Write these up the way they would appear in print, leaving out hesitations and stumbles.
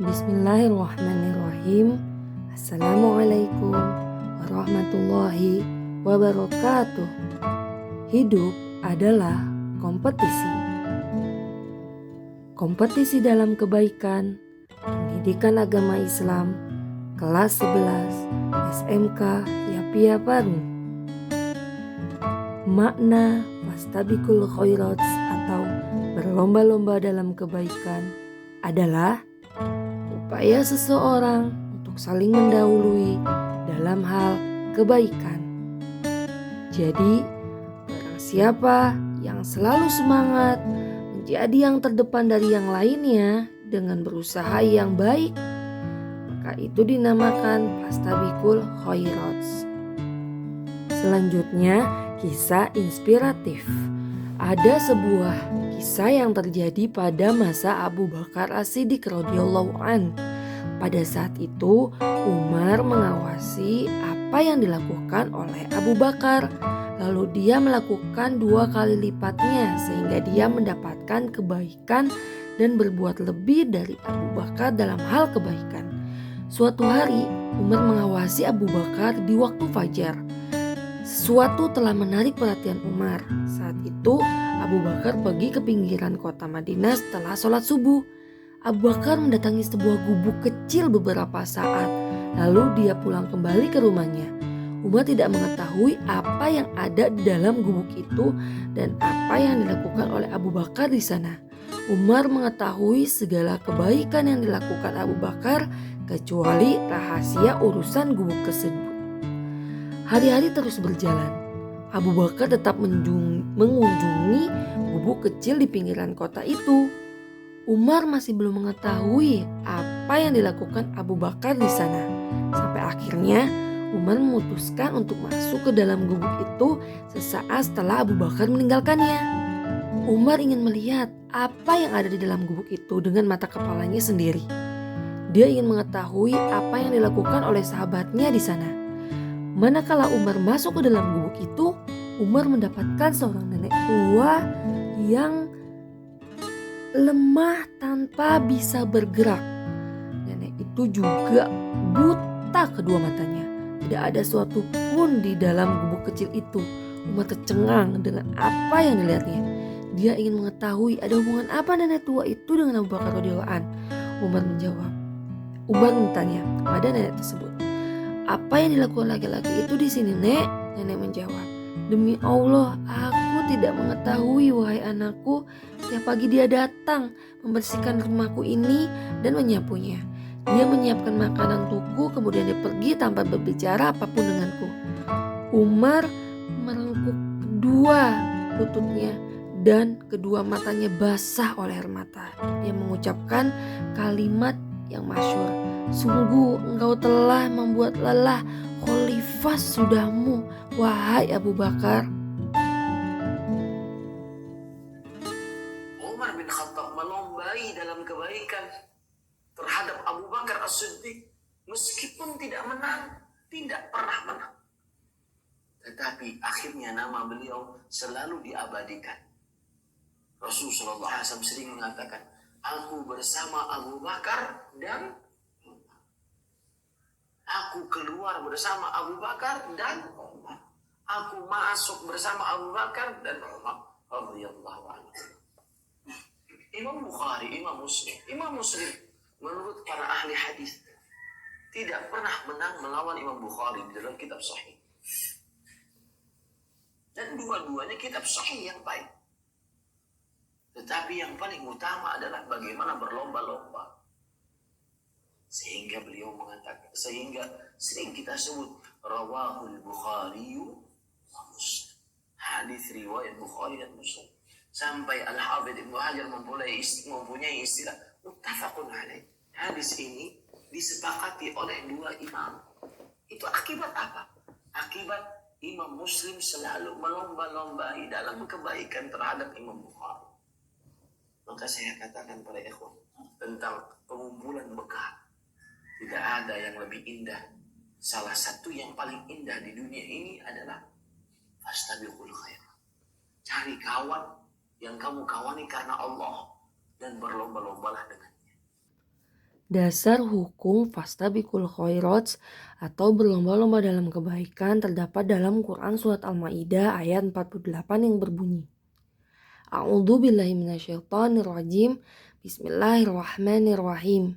Bismillahirrahmanirrahim. Assalamualaikum warahmatullahi wabarakatuh. Hidup adalah kompetisi. Kompetisi dalam kebaikan, pendidikan agama Islam, kelas 11 SMK Yapia Parung. Makna fastabiqul khairats atau berlomba-lomba dalam kebaikan adalah upaya seseorang untuk saling mendahului dalam hal kebaikan. Jadi, barang siapa yang selalu semangat menjadi yang terdepan dari yang lainnya dengan berusaha yang baik, maka itu dinamakan fastabiqul khairats. Selanjutnya, kisah inspiratif. Ada sebuah kisah yang terjadi pada masa Abu Bakar As-Siddiq radhiyallahu an. Pada saat itu Umar mengawasi apa yang dilakukan oleh Abu Bakar. Lalu dia melakukan 2 kali lipatnya sehingga dia mendapatkan kebaikan dan berbuat lebih dari Abu Bakar dalam hal kebaikan. Suatu hari Umar mengawasi Abu Bakar di waktu fajar. Sesuatu telah menarik perhatian Umar. Saat itu Abu Bakar pergi ke pinggiran kota Madinah setelah sholat subuh. Abu Bakar mendatangi sebuah gubuk kecil beberapa saat. Lalu dia pulang kembali ke rumahnya. Umar tidak mengetahui apa yang ada di dalam gubuk itu dan apa yang dilakukan oleh Abu Bakar di sana. Umar mengetahui segala kebaikan yang dilakukan Abu Bakar kecuali rahasia urusan gubuk tersebut. Hari-hari terus berjalan. Abu Bakar tetap mengunjungi gubuk kecil di pinggiran kota itu. Umar masih belum mengetahui apa yang dilakukan Abu Bakar di sana. Sampai akhirnya Umar memutuskan untuk masuk ke dalam gubuk itu sesaat setelah Abu Bakar meninggalkannya. Umar ingin melihat apa yang ada di dalam gubuk itu dengan mata kepalanya sendiri. Dia ingin mengetahui apa yang dilakukan oleh sahabatnya di sana. Manakala Umar masuk ke dalam gubuk itu, Umar mendapatkan seorang nenek tua yang lemah tanpa bisa bergerak. Nenek itu juga buta kedua matanya. Tidak ada suatu pun di dalam gubuk kecil itu. Umar tercengang dengan apa yang dilihatnya. Dia ingin mengetahui ada hubungan apa nenek tua itu dengan Abu Bakar radhiyallahu an. Umar bertanya kepada nenek tersebut, "Apa yang dilakukan laki-laki itu di sini, Nek?" Nenek menjawab, "Demi Allah, aku tidak mengetahui, wahai anakku. Setiap pagi dia datang, membersihkan rumahku ini dan menyapunya. Dia menyiapkan makanan untukku, kemudian dia pergi tanpa berbicara apapun denganku." Umar merengkuk kedua lututnya dan kedua matanya basah oleh air mata. Dia mengucapkan kalimat yang masyhur, "Sungguh engkau telah membuat lelah khalifah sudahmu, wahai Abu Bakar." Umar bin Khattab melombai dalam kebaikan terhadap Abu Bakar As-Siddiq. Meskipun tidak menang, tidak pernah menang. Tetapi akhirnya nama beliau selalu diabadikan. Rasulullah SAW sering mengatakan, "Aku bersama Abu Bakar dan aku keluar bersama Abu Bakar dan Umar. Aku masuk bersama Abu Bakar dan Umar radhiyallahu anhu." Imam Bukhari, Imam Muslim menurut para ahli hadis tidak pernah menang melawan Imam Bukhari di dalam kitab sahih. Dan dua-duanya kitab sahih yang baik. Tetapi yang paling utama adalah bagaimana berlomba-lomba. Sehingga beliau mengatakan, sehingga sering kita sebut rawahul Bukhari wa Muslim. Hadis riwayat Bukhari dan Muslim. Sampai Al-Hafidz Ibnu Hajar mempunyai istilah muttafaqun alaih. Hadis ini disepakati oleh 2 imam. Itu akibat apa? Akibat Imam Muslim selalu melomba-lombai dalam kebaikan terhadap Imam Bukhari. Maka saya katakan pada ikhwan tentang pengumpulan bekal. Tidak ada yang lebih indah. Salah satu yang paling indah di dunia ini adalah fastabiqul khairat. Cari kawan yang kamu kawani karena Allah dan berlomba-lombalah dengannya. Dasar hukum fastabiqul khairats atau berlomba-lomba dalam kebaikan terdapat dalam Quran Surat Al-Maidah ayat 48 yang berbunyi, A'udzubillahi minasyaitonirrajim, Bismillahirrahmanirrahim.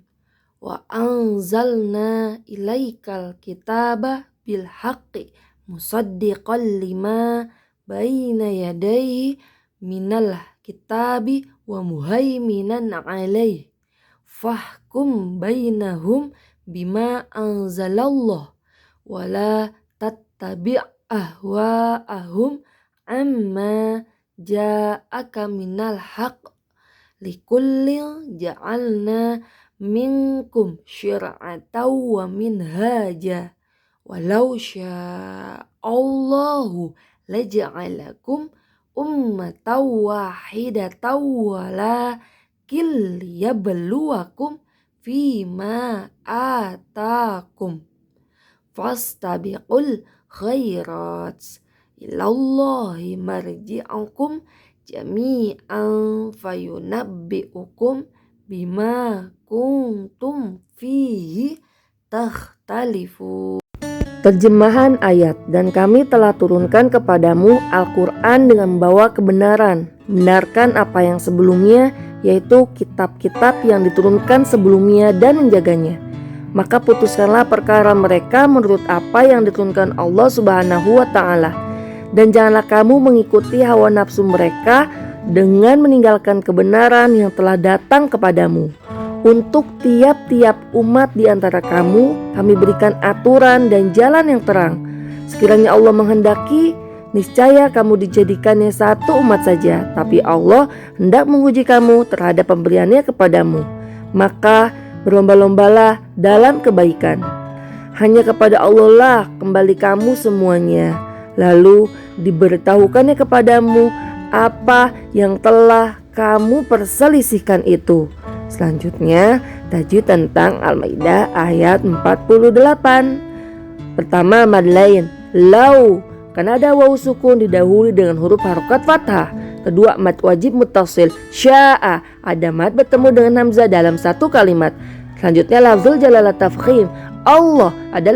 Wa anzalna ilaikal kitaba bil haqqi musaddiqan lima baina yadayhi minal kitabi wa muhaiminan alaihi. Fahkum bainahum bima anzalallah wa la tattabi' ahwa'ahum amma ja'aka minal haqq likullin ja'alna minkum syir'atan wa minhaja walau sya'allahu laja'alakum ummatan wahidatan walakin liyabluwakum fima atakum fastabiqul khairats ilallahi marji'ukum jami'an fayunabbi'ukum bima kuntum fihi takhtalifu. Terjemahan ayat, dan kami telah turunkan kepadamu Al-Quran dengan membawa kebenaran, benarkan apa yang sebelumnya, yaitu kitab-kitab yang diturunkan sebelumnya dan menjaganya. Maka putuskanlah perkara mereka menurut apa yang diturunkan Allah Subhanahu wa Ta'ala, dan janganlah kamu mengikuti hawa nafsu mereka dengan meninggalkan kebenaran yang telah datang kepadamu. Untuk tiap-tiap umat di antara kamu, kami berikan aturan dan jalan yang terang. Sekiranya Allah menghendaki, niscaya kamu dijadikannya satu umat saja. Tapi Allah hendak menguji kamu terhadap pemberiannya kepadamu. Maka berlomba-lombalah dalam kebaikan. Hanya kepada Allah lah kembali kamu semuanya. Lalu diberitahukannya kepadamu apa yang telah kamu perselisihkan itu. Selanjutnya, tajwid tentang Al-Maidah ayat 48. Pertama, mad lain, lau, karena ada waw sukun didahului dengan huruf harokat fathah. Kedua, mad wajib muttasil, sya'a, ada mad bertemu dengan hamzah dalam satu kalimat. Selanjutnya, lafzul jalalah tafkhim, Allah, ada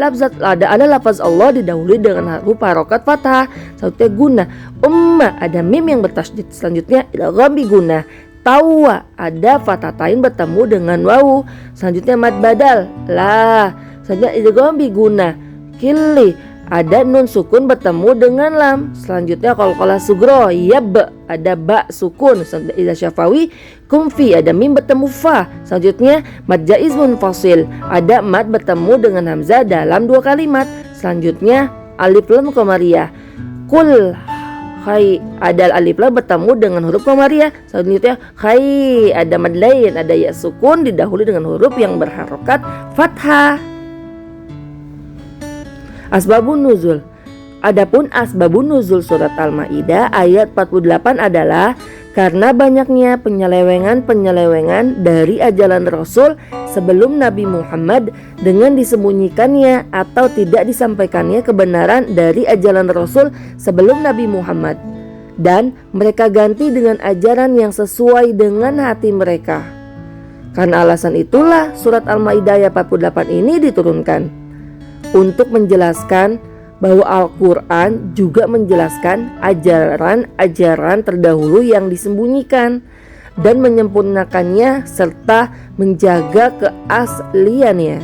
lafaz Allah didahului dengan huruf harokat fathah. Selanjutnya guna, umma, ada mim yang bertasydid. Selanjutnya idgham bi guna. Tawa, ada fathatain bertemu dengan wawu. Selanjutnya mad badal, la. Selanjutnya idgham bi guna. Killi, ada nun sukun bertemu dengan lam. Selanjutnya qalqalah sugro, yab, ada ba sukun. Selanjutnya idza syafawi, kumfi, ada mim bertemu fa. Selanjutnya mad jaiz munfasil, ada mad bertemu dengan hamzah dalam dua kalimat. Selanjutnya alif lam qamariyah, kul khai, ada alif lam bertemu dengan huruf qamariyah. Selanjutnya khai, ada mad lain, ada ya sukun didahului dengan huruf yang berharokat fathah. Asbabun nuzul. Adapun asbabun nuzul surat Al-Maidah ayat 48 adalah karena banyaknya penyelewengan dari ajaran Rasul sebelum Nabi Muhammad dengan disembunyikannya atau tidak disampaikannya kebenaran dari ajaran Rasul sebelum Nabi Muhammad, dan mereka ganti dengan ajaran yang sesuai dengan hati mereka. Karena alasan itulah surat Al-Maidah ayat 48 ini diturunkan untuk menjelaskan bahwa Al-Quran juga menjelaskan ajaran-ajaran terdahulu yang disembunyikan dan menyempurnakannya serta menjaga keasliannya.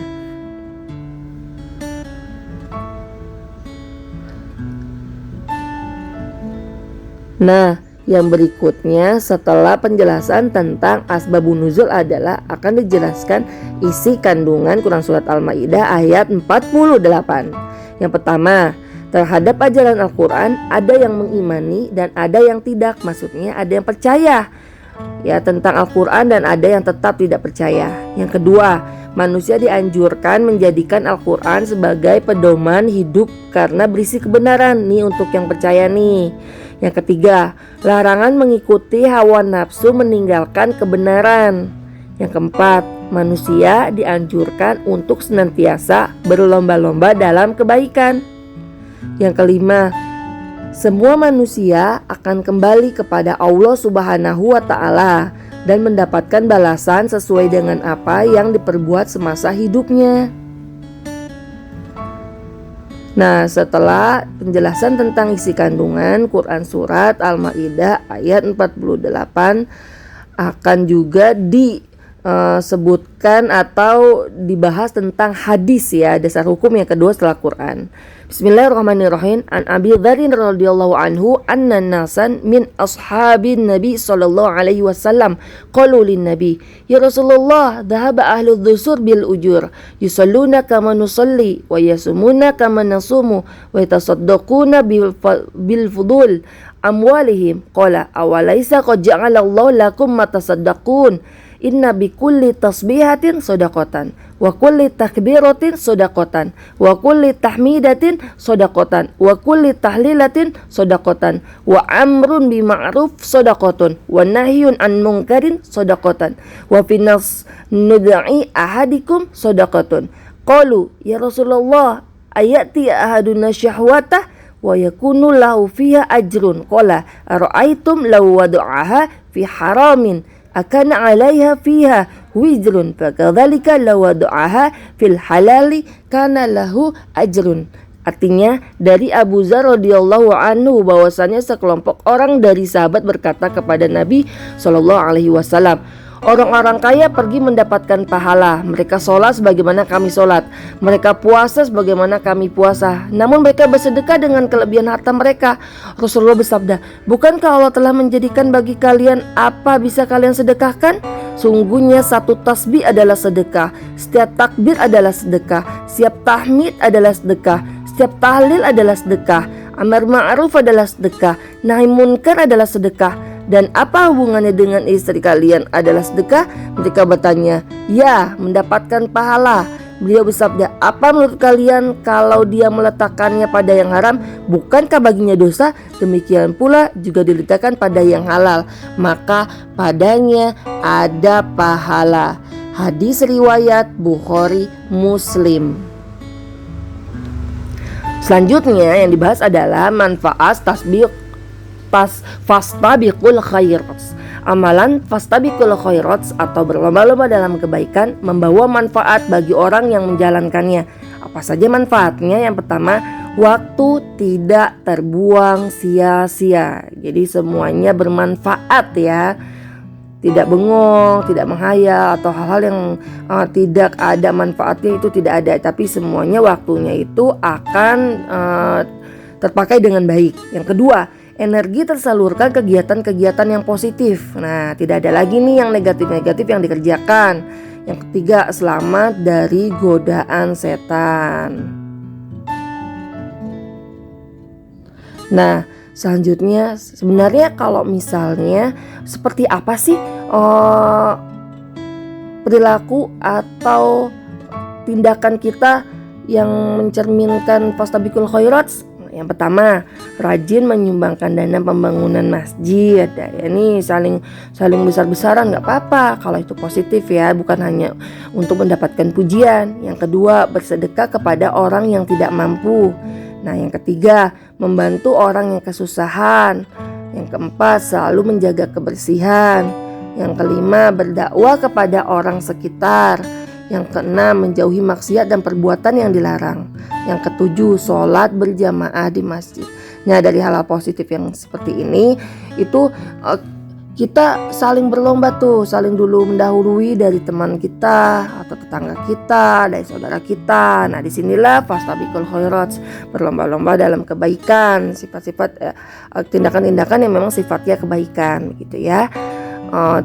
Nah, yang berikutnya setelah penjelasan tentang asbabun nuzul adalah akan dijelaskan isi kandungan Quran Surat Al-Maidah ayat 48. Yang pertama, terhadap ajaran Al-Quran ada yang mengimani dan ada yang tidak. Maksudnya ada yang percaya ya tentang Al-Quran dan ada yang tetap tidak percaya. Yang kedua, manusia dianjurkan menjadikan Al-Quran sebagai pedoman hidup karena berisi kebenaran. Nih untuk yang percaya nih. Yang ketiga, larangan mengikuti hawa nafsu meninggalkan kebenaran. Yang keempat, manusia dianjurkan untuk senantiasa berlomba-lomba dalam kebaikan. Yang kelima, semua manusia akan kembali kepada Allah Subhanahu wa Ta'ala. dan mendapatkan balasan sesuai dengan apa yang diperbuat semasa hidupnya. Nah, setelah penjelasan tentang isi kandungan Quran Surat Al-Ma'idah ayat 48 akan juga disebutkan atau dibahas tentang hadis ya, dasar hukum yang kedua setelah Quran. Bismillahirrahmanirrahim. An Abi Dzar radhiyallahu anhu anna nasan min ashabin Nabi sallallahu alaihi wasallam qalu lin Nabi, ya Rasulullah, dhahaba ahlu dhusur bil ujur, yusalluna kama nusalli wa yasumuna kama nasumu wa yatasaddaquna bil fudul amwalihim. Qala awalaysa qad ja'ala Allah lakum ma tasaddaqun, inna bi kulli tasbihatin shadaqatan wa kulli takbiratin shadaqatan wa kulli tahmidatin shadaqatan wa kulli tahlilatin shadaqatan wa amrun bi ma'ruf shadaqatun wa nahyun an munkarin shadaqatan wa finas nudai ahadikum shadaqatun. Qalu ya Rasulullah, ayati ahaduna syahwatah wa yakunu lahu fiha ajrun. Qala ara'aitum law wada'aha fi haramin akana 'alaiha fiha wizrun fakadzalika law wada'aha fil halali kana lahu ajrun. Artinya dari Abu Dzar radhiyallahu anhu bahwasanya sekelompok orang dari sahabat berkata kepada Nabi sallallahu alaihi wasallam, orang-orang kaya pergi mendapatkan pahala. Mereka sholat sebagaimana kami sholat, mereka puasa sebagaimana kami puasa, namun mereka bersedekah dengan kelebihan harta mereka. Rasulullah bersabda, bukankah Allah telah menjadikan bagi kalian apa bisa kalian sedekahkan? Sungguhnya satu tasbih adalah sedekah, setiap takbir adalah sedekah, setiap tahmid adalah sedekah, setiap tahlil adalah sedekah, amar ma'ruf adalah sedekah, nahi munkar adalah sedekah. Dan apa hubungannya dengan istri kalian adalah sedekah? Mereka bertanya, ya, mendapatkan pahala. Beliau bersabda, apa menurut kalian kalau dia meletakkannya pada yang haram, bukankah baginya dosa? Demikian pula juga diletakkan pada yang halal, maka padanya ada pahala. Hadis riwayat Bukhari Muslim. Selanjutnya yang dibahas adalah manfaat tasbih fastabiqul khairat. Amalan fastabiqul khairat atau berlomba-lomba dalam kebaikan membawa manfaat bagi orang yang menjalankannya. Apa saja manfaatnya? Yang pertama, waktu tidak terbuang sia-sia. Jadi semuanya bermanfaat ya. Tidak bengong, tidak menghayal atau hal-hal yang tidak ada manfaatnya, itu tidak ada. Tapi semuanya waktunya itu akan terpakai dengan baik. Yang kedua, energi tersalurkan kegiatan-kegiatan yang positif. Nah, tidak ada lagi nih yang negatif-negatif yang dikerjakan. Yang ketiga, selamat dari godaan setan. Nah, selanjutnya sebenarnya kalau misalnya seperti apa sih perilaku atau tindakan kita yang mencerminkan fastabiqul khairat? Yang pertama, rajin menyumbangkan dana pembangunan masjid. Ya, ini saling besar-besaran nggak apa-apa kalau itu positif ya, bukan hanya untuk mendapatkan pujian. Yang kedua, bersedekah kepada orang yang tidak mampu. Nah, yang ketiga, membantu orang yang kesusahan. Yang keempat, selalu menjaga kebersihan. Yang kelima, berdakwah kepada orang sekitar. Yang keenam, menjauhi maksiat dan perbuatan yang dilarang. Yang ketujuh, sholat berjamaah di masjid. Nah, dari hal-hal positif yang seperti ini, itu kita saling berlomba tuh, saling dulu mendahului dari teman kita atau tetangga kita, dari saudara kita. Nah, disinilah fastabiqul khairat, berlomba-lomba dalam kebaikan, sifat-sifat tindakan-tindakan yang memang sifatnya kebaikan, gitu ya.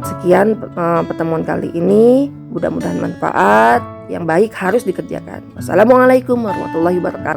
Sekian pertemuan kali ini, mudah-mudahan manfaat. Yang baik harus dikerjakan. Wassalamualaikum warahmatullahi wabarakatuh.